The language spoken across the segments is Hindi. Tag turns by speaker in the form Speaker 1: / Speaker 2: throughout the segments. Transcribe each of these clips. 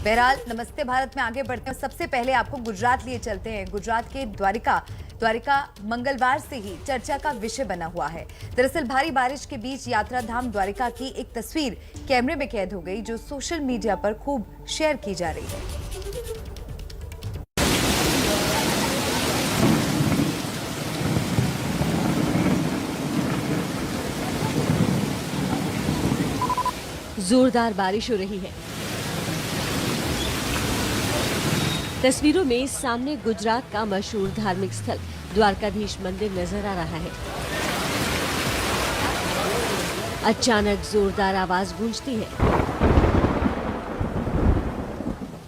Speaker 1: बहरहाल नमस्ते भारत में आगे बढ़ते हैं। सबसे पहले आपको गुजरात लिए चलते हैं। गुजरात के द्वारिका मंगलवार से ही चर्चा का विषय बना हुआ है। दरअसल भारी बारिश के बीच यात्रा धाम द्वारिका की एक तस्वीर कैमरे में कैद हो गई, जो सोशल मीडिया पर खूब शेयर की जा रही है।
Speaker 2: जोरदार बारिश हो रही है। तस्वीरों में सामने गुजरात का मशहूर धार्मिक स्थल द्वारकाधीश मंदिर नजर आ रहा है। अचानक जोरदार आवाज गूंजती है।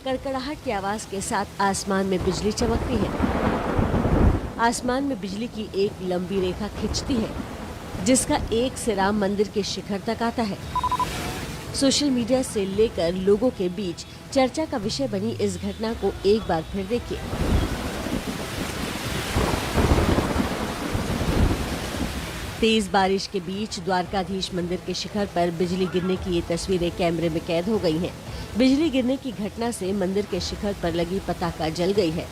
Speaker 2: कड़कड़ाहट की आवाज के साथ आसमान में बिजली चमकती है। आसमान में बिजली की एक लंबी रेखा खिंचती है, जिसका एक सिरा मंदिर के शिखर तक आता है। सोशल मीडिया से लेकर लोगों के बीच चर्चा का विषय बनी इस घटना को एक बार फिर देखिए। तेज बारिश के बीच द्वारकाधीश मंदिर के शिखर पर बिजली गिरने की ये तस्वीरें कैमरे में कैद हो गई हैं। बिजली गिरने की घटना से मंदिर के शिखर पर लगी पताका जल गई है।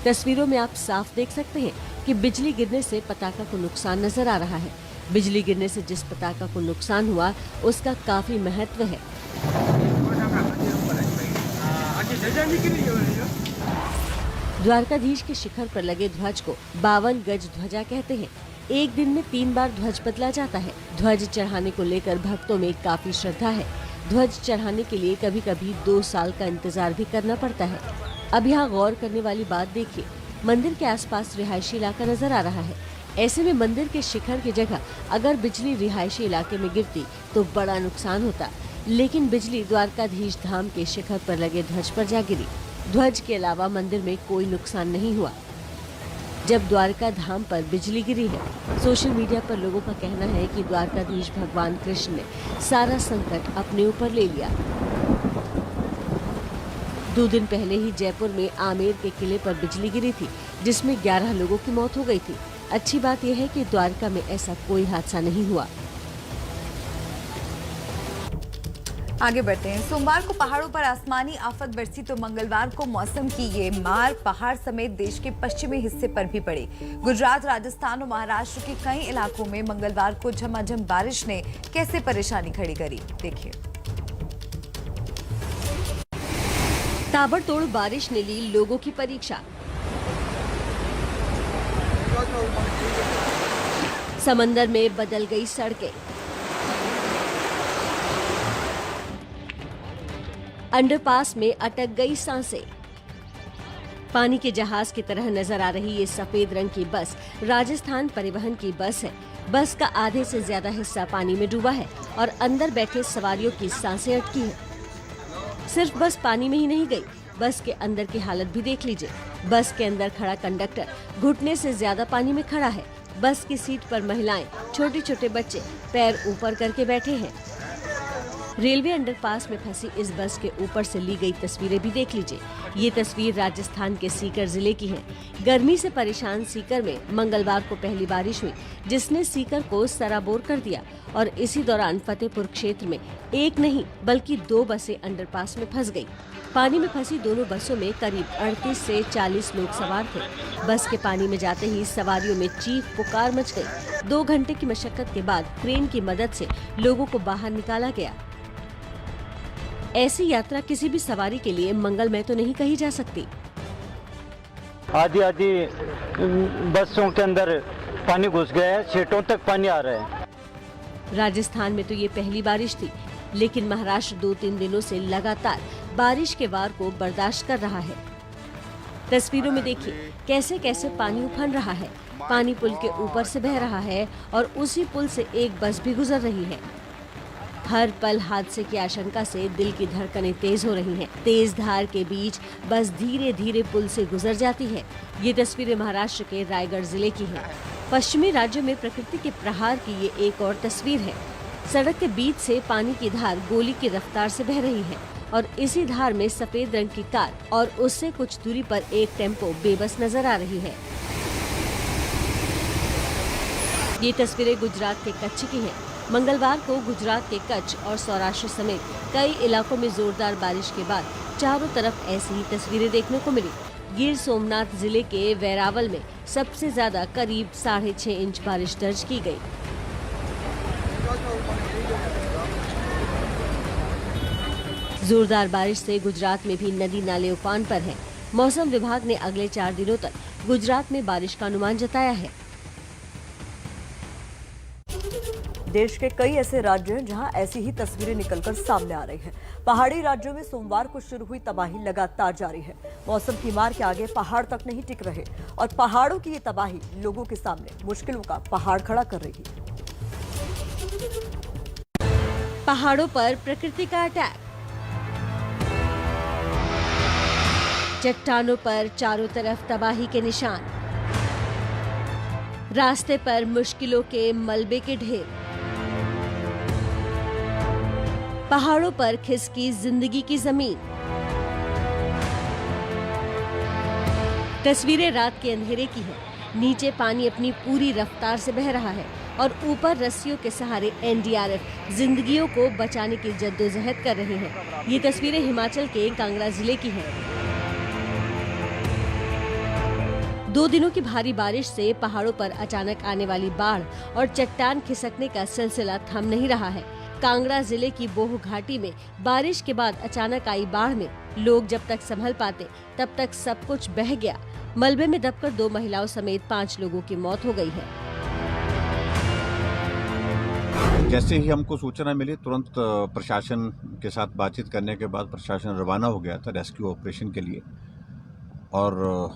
Speaker 2: तस्वीरों में आप साफ देख सकते हैं कि बिजली गिरने से पताका को नुकसान नजर आ रहा है। बिजली गिरने से जिस पताका को नुकसान हुआ, उसका काफी महत्व है। द्वारकाधीश के शिखर पर लगे ध्वज को 52 गज ध्वजा कहते हैं। एक दिन में 3 बार ध्वज बदला जाता है। ध्वज चढ़ाने को लेकर भक्तों में काफी श्रद्धा है। ध्वज चढ़ाने के लिए कभी कभी 2 साल का इंतजार भी करना पड़ता है। अब यहाँ गौर करने वाली बात देखिए, मंदिर के आसपास रिहायशी इलाका नजर आ रहा है। ऐसे में मंदिर के शिखर की जगह अगर बिजली रिहायशी इलाके में गिरती तो बड़ा नुकसान होता, लेकिन बिजली द्वारकाधीश धाम के शिखर पर लगे ध्वज पर जा गिरी। ध्वज के अलावा मंदिर में कोई नुकसान नहीं हुआ। जब द्वारका धाम पर बिजली गिरी है, सोशल मीडिया पर लोगों का कहना है कि द्वारकाधीश भगवान कृष्ण ने सारा संकट अपने ऊपर ले लिया। 2 दिन पहले ही जयपुर में आमेर के किले पर बिजली गिरी थी, जिसमें 11 लोगों की मौत हो गई थी। अच्छी बात यह है कि द्वारका में ऐसा कोई हादसा नहीं हुआ।
Speaker 1: आगे बढ़ते हैं। सोमवार को पहाड़ों पर आसमानी आफत बरसी तो मंगलवार को मौसम की ये मार पहाड़ समेत देश के पश्चिमी हिस्से पर भी पड़ी। गुजरात, राजस्थान और महाराष्ट्र के कई इलाकों में मंगलवार को झमाझम बारिश ने कैसे परेशानी खड़ी करी, देखिए।
Speaker 2: ताबड़तोड़ बारिश ने ली लोगों की परीक्षा। समंदर में बदल गई सड़कें। अंडरपास में अटक गई सांसें। पानी के जहाज की तरह नजर आ रही ये सफेद रंग की बस राजस्थान परिवहन की बस है। बस का आधे से ज्यादा हिस्सा पानी में डूबा है और अंदर बैठे सवारियों की सांसें अटकी है। सिर्फ बस पानी में ही नहीं गई, बस के अंदर की हालत भी देख लीजिए। बस के अंदर खड़ा कंडक्टर घुटने से ज्यादा पानी में खड़ा है। बस की सीट पर महिलाएं, छोटे छोटे बच्चे पैर ऊपर करके बैठे हैं। रेलवे अंडरपास में फंसी इस बस के ऊपर से ली गई तस्वीरें भी देख लीजिए। ये तस्वीर राजस्थान के सीकर जिले की है। गर्मी से परेशान सीकर में मंगलवार को पहली बारिश हुई, जिसने सीकर को सराबोर कर दिया और इसी दौरान फतेहपुर क्षेत्र में एक नहीं बल्कि 2 बसें अंडरपास में फंस गयी। पानी में फंसी दोनों बसों में करीब 38 से 40 लोग सवार थे। बस के पानी में जाते ही सवारियों में चीख पुकार मच गई। 2 घंटे की मशक्कत के बाद क्रेन की मदद से लोगों को बाहर निकाला गया। ऐसी यात्रा किसी भी सवारी के लिए मंगलमय तो नहीं कही जा सकती।
Speaker 3: आधी बसों के अंदर पानी घुस गया है, सीटों तक पानी आ रहा है।
Speaker 2: राजस्थान में तो ये पहली बारिश थी, लेकिन महाराष्ट्र 2-3 दिनों से लगातार बारिश के वार को बर्दाश्त कर रहा है। तस्वीरों में देखिए कैसे कैसे पानी उफन रहा है। पानी पुल के ऊपर से बह रहा है और उसी पुल से एक बस भी गुजर रही है। हर पल हादसे की आशंका से दिल की धड़कनें तेज हो रही हैं। तेज धार के बीच बस धीरे धीरे पुल से गुजर जाती है। ये तस्वीरें महाराष्ट्र के रायगढ़ जिले की हैं। पश्चिमी राज्यों में प्रकृति के प्रहार की ये एक और तस्वीर है। सड़क के बीच से पानी की धार गोली की रफ्तार से बह रही है और इसी धार में सफेद रंग की कार और उससे कुछ दूरी पर एक टेम्पो बेबस नजर आ रही है। ये तस्वीरें गुजरात के कच्छ की हैं। मंगलवार को गुजरात के कच्छ और सौराष्ट्र समेत कई इलाकों में जोरदार बारिश के बाद चारों तरफ ऐसी ही तस्वीरें देखने को मिली। गिर सोमनाथ जिले के वैरावल में सबसे ज्यादा करीब 6.5 इंच बारिश दर्ज की गई। जोरदार बारिश से गुजरात में भी नदी नाले उफान पर हैं। मौसम विभाग ने अगले 4 दिनों तक गुजरात में बारिश का अनुमान जताया है।
Speaker 4: देश के कई ऐसे राज्य हैं जहां ऐसी ही तस्वीरें निकलकर सामने आ रही हैं। पहाड़ी राज्यों में सोमवार को शुरू हुई तबाही लगातार जारी है। मौसम की मार के आगे पहाड़ तक नहीं टिक रहे और पहाड़ों की ये तबाही लोगों के सामने मुश्किलों का पहाड़ खड़ा कर रही है।
Speaker 2: पहाड़ों पर प्रकृति का अटैक। चट्टानों पर चारों तरफ तबाही के निशान। रास्ते पर मुश्किलों के मलबे के ढेर। पहाड़ों पर खिसकी जिंदगी की जमीन। तस्वीरें रात के अंधेरे की है। नीचे पानी अपनी पूरी रफ्तार से बह रहा है और ऊपर रस्सियों के सहारे एनडीआरएफ जिंदगियों को बचाने की जद्दोजहद कर रहे हैं। ये तस्वीरें हिमाचल के कांगड़ा जिले की हैं। 2 दिनों की भारी बारिश से पहाड़ों पर अचानक आने वाली बाढ़ और चट्टान खिसकने का सिलसिला थम नहीं रहा है। कांगड़ा जिले की बोह घाटी में बारिश के बाद अचानक आई बाढ़ में लोग जब तक संभल पाते तब तक सब कुछ बह गया। मलबे में दबकर 2 महिलाओं समेत 5 लोगों की मौत हो गई है।
Speaker 5: जैसे ही हमको सूचना मिली तुरंत प्रशासन के साथ बातचीत करने के बाद प्रशासन रवाना हो गया था रेस्क्यू ऑपरेशन के लिए। और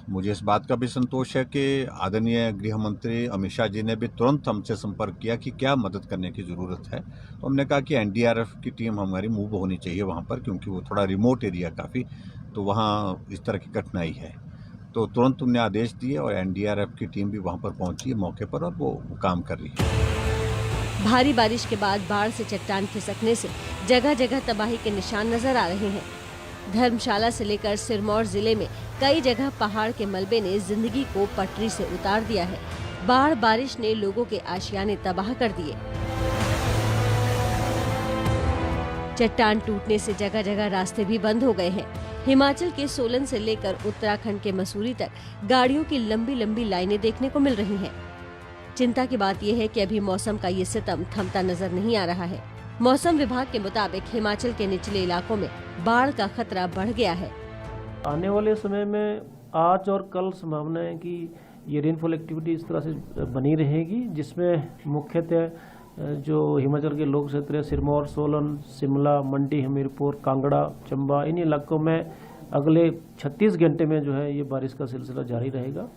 Speaker 5: मुझे इस बात का भी संतोष है कि आदरणीय गृह मंत्री अमित शाह जी ने भी तुरंत हमसे संपर्क किया कि क्या मदद करने की ज़रूरत है। तो हमने कहा कि एनडीआरएफ की टीम हमारी मूव होनी चाहिए वहाँ पर, क्योंकि वो थोड़ा रिमोट एरिया काफ़ी, तो वहाँ इस तरह की कठिनाई है। तो तुरंत उन्हें आदेश दिए और एनडीआरएफ की टीम भी वहाँ पर पहुँची है मौके पर और वो काम कर रही है।
Speaker 2: भारी बारिश के बाद बाढ़ से चट्टान खिसकने से जगह जगह तबाही के निशान नजर आ रहे हैं। धर्मशाला से लेकर सिरमौर जिले में कई जगह पहाड़ के मलबे ने जिंदगी को पटरी से उतार दिया है। बाढ़ बारिश ने लोगों के आशियाने तबाह कर दिए। चट्टान टूटने से जगह जगह रास्ते भी बंद हो गए हैं। हिमाचल के सोलन से लेकर उत्तराखंड के मसूरी तक गाड़ियों की लंबी लंबी लाइनें देखने को मिल रही हैं। चिंता की बात यह है कि अभी मौसम का ये सितम थमता नजर नहीं आ रहा है। मौसम विभाग के मुताबिक हिमाचल के निचले इलाकों में बाढ़ का खतरा बढ़ गया है।
Speaker 6: आने वाले समय में आज और कल संभावना है कि ये रेनफॉल एक्टिविटी इस तरह से बनी रहेगी, जिसमें मुख्यतः जो हिमाचल के लोक क्षेत्र है सिरमौर, सोलन, शिमला, मंडी, हमीरपुर, कांगड़ा, चंबा, इन इलाकों में अगले 36 घंटे में जो है ये बारिश का सिलसिला जारी रहेगा।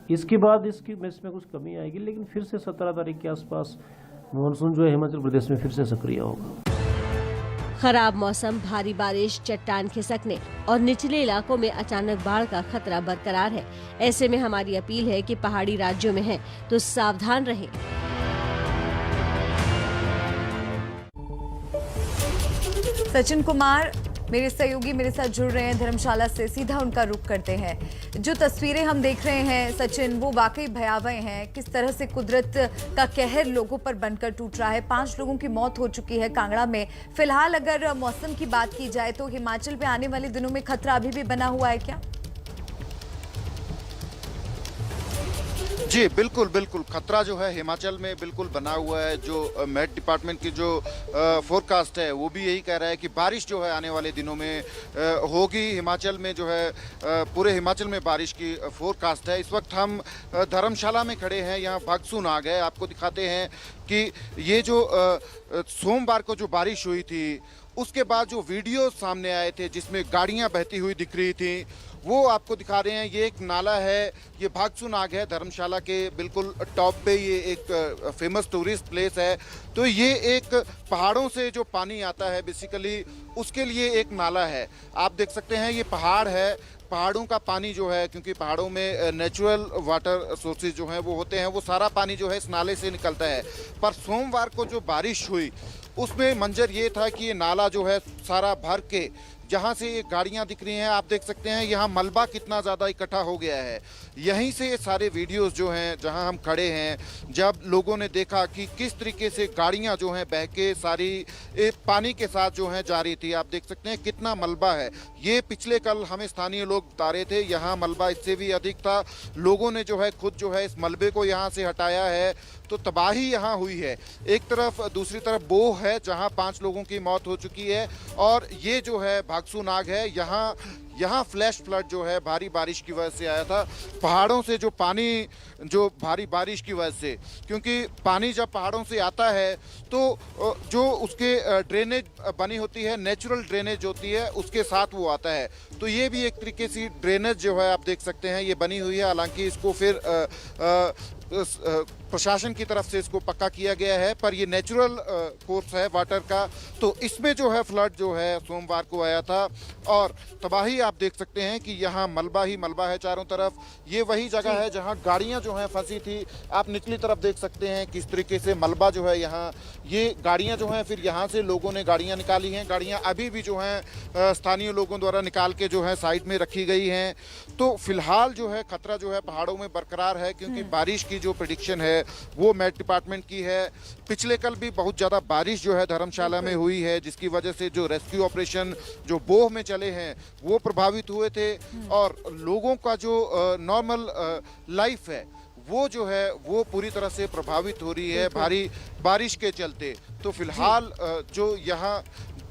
Speaker 6: इसके बाद इसमें कुछ कमी आएगी, लेकिन फिर से 17 तारीख के आसपास मानसून जो है हिमाचल प्रदेश में फिर से सक्रिय होगा।
Speaker 2: खराब मौसम, भारी बारिश, चट्टान खिसकने और निचले इलाकों में अचानक बाढ़ का खतरा बरकरार है। ऐसे में हमारी अपील है कि पहाड़ी राज्यों में हैं तो सावधान रहें।
Speaker 1: सचिन कुमार मेरे सहयोगी मेरे साथ जुड़ रहे हैं धर्मशाला से, सीधा उनका रुख करते हैं। जो तस्वीरें हम देख रहे हैं सचिन, वो वाकई भयावह हैं। किस तरह से कुदरत का कहर लोगों पर बनकर टूट रहा है। 5 लोगों की मौत हो चुकी है कांगड़ा में। फिलहाल अगर मौसम की बात की जाए तो हिमाचल में आने वाले दिनों में खतरा अभी भी बना हुआ है क्या?
Speaker 7: जी बिल्कुल बिल्कुल, खतरा जो है हिमाचल में बिल्कुल बना हुआ है। जो मेट डिपार्टमेंट की जो फोरकास्ट है वो भी यही कह रहा है कि बारिश जो है आने वाले दिनों में होगी। हिमाचल में जो है पूरे हिमाचल में बारिश की फोरकास्ट है। इस वक्त हम धर्मशाला में खड़े हैं, यहाँ भागसून आ गए। आपको दिखाते हैं कि ये जो सोमवार को जो बारिश हुई थी उसके बाद जो वीडियो सामने आए थे जिसमें गाड़ियाँ बहती हुई दिख रही थी वो आपको दिखा रहे हैं। ये एक नाला है, ये भागसून आग है, धर्मशाला के बिल्कुल टॉप पे ये एक फेमस टूरिस्ट प्लेस है। तो ये एक पहाड़ों से जो पानी आता है बेसिकली उसके लिए एक नाला है। आप देख सकते हैं ये पहाड़ है, पहाड़ों का पानी जो है, क्योंकि पहाड़ों में नेचुरल वाटर सोर्सेज जो हैं वो होते हैं, वो सारा पानी जो है इस नाले से निकलता है। पर सोमवार को जो बारिश हुई उसमें मंजर ये था कि ये नाला जो है सारा भर के जहां से ये गाड़ियां दिख रही हैं, आप देख सकते हैं यहाँ मलबा कितना ज़्यादा इकट्ठा हो गया है। यहीं से ये सारे वीडियोस जो हैं, जहां हम खड़े हैं, जब लोगों ने देखा कि किस तरीके से गाड़ियां जो हैं बह के सारी पानी के साथ जो हैं जा रही थी। आप देख सकते हैं कितना मलबा है। ये पिछले कल हमें स्थानीय लोग बता रहे थे, यहाँ मलबा इससे भी अधिक था। लोगों ने जो है खुद जो है इस मलबे को यहाँ से हटाया है, तो तबाही यहाँ हुई है। एक तरफ, दूसरी तरफ बोह है जहाँ 5 लोगों की मौत हो चुकी है, और ये जो है भागसू नाग है, यहाँ फ्लैश फ्लड जो है भारी बारिश की वजह से आया था। पहाड़ों से जो पानी, जो भारी बारिश की वजह से, क्योंकि पानी जब पहाड़ों से आता है तो जो उसके ड्रेनेज बनी होती है, नेचुरल ड्रेनेज होती है, उसके साथ वो आता है। तो ये भी एक तरीके से ड्रेनेज जो है आप देख सकते हैं ये बनी हुई है। हालांकि इसको फिर प्रशासन की तरफ से इसको पक्का किया गया है, पर ये नेचुरल कोर्स है वाटर का। तो इसमें जो है फ्लड जो है सोमवार को आया था, और तबाही आप देख सकते हैं कि यहाँ मलबा ही मलबा है चारों तरफ। ये वही जगह है जहाँ गाड़ियाँ जो हैं फंसी थी। आप निचली तरफ देख सकते हैं किस तरीके से मलबा जो है यहाँ, ये गाड़ियाँ जो हैं, फिर यहाँ से लोगों ने गाड़ियाँ निकाली हैं। गाड़ियाँ अभी भी जो हैं स्थानीय लोगों द्वारा निकाल के जो है साइड में रखी गई हैं। तो फिलहाल जो है खतरा जो है पहाड़ों में बरकरार है, क्योंकि बारिश की जो प्रेडिक्शन है वो मेट डिपार्टमेंट की है। पिछले कल भी बहुत ज़्यादा बारिश जो है धर्मशाला में हुई है, जिसकी वजह से जो रेस्क्यू ऑपरेशन जो बोह में चले हैं वो प्रभावित हुए थे, और लोगों का जो नॉर्मल लाइफ है वो जो है वो पूरी तरह से प्रभावित हो रही है भारी बारिश के चलते। तो फिलहाल जो यहाँ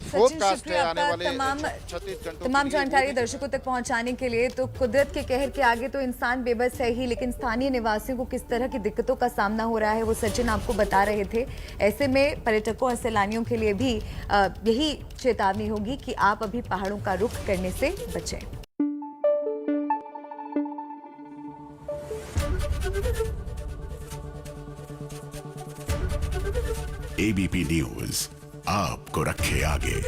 Speaker 7: फोरकास्ट है आने वाले 36 घंटों
Speaker 1: तमाम जानकारी दर्शकों तक पहुंचाने के लिए। तो कुदरत के कहर के आगे तो इंसान बेबस है ही, लेकिन स्थानीय निवासियों को किस तरह की दिक्कतों का सामना हो रहा है वो सचिन आपको बता रहे थे। ऐसे में पर्यटकों और सैलानियों के लिए भी यही चेतावनी होगी कि आप अभी पहाड़ों का रुख करने से बचें।
Speaker 8: एबीपी न्यूज आपको रखे आगे।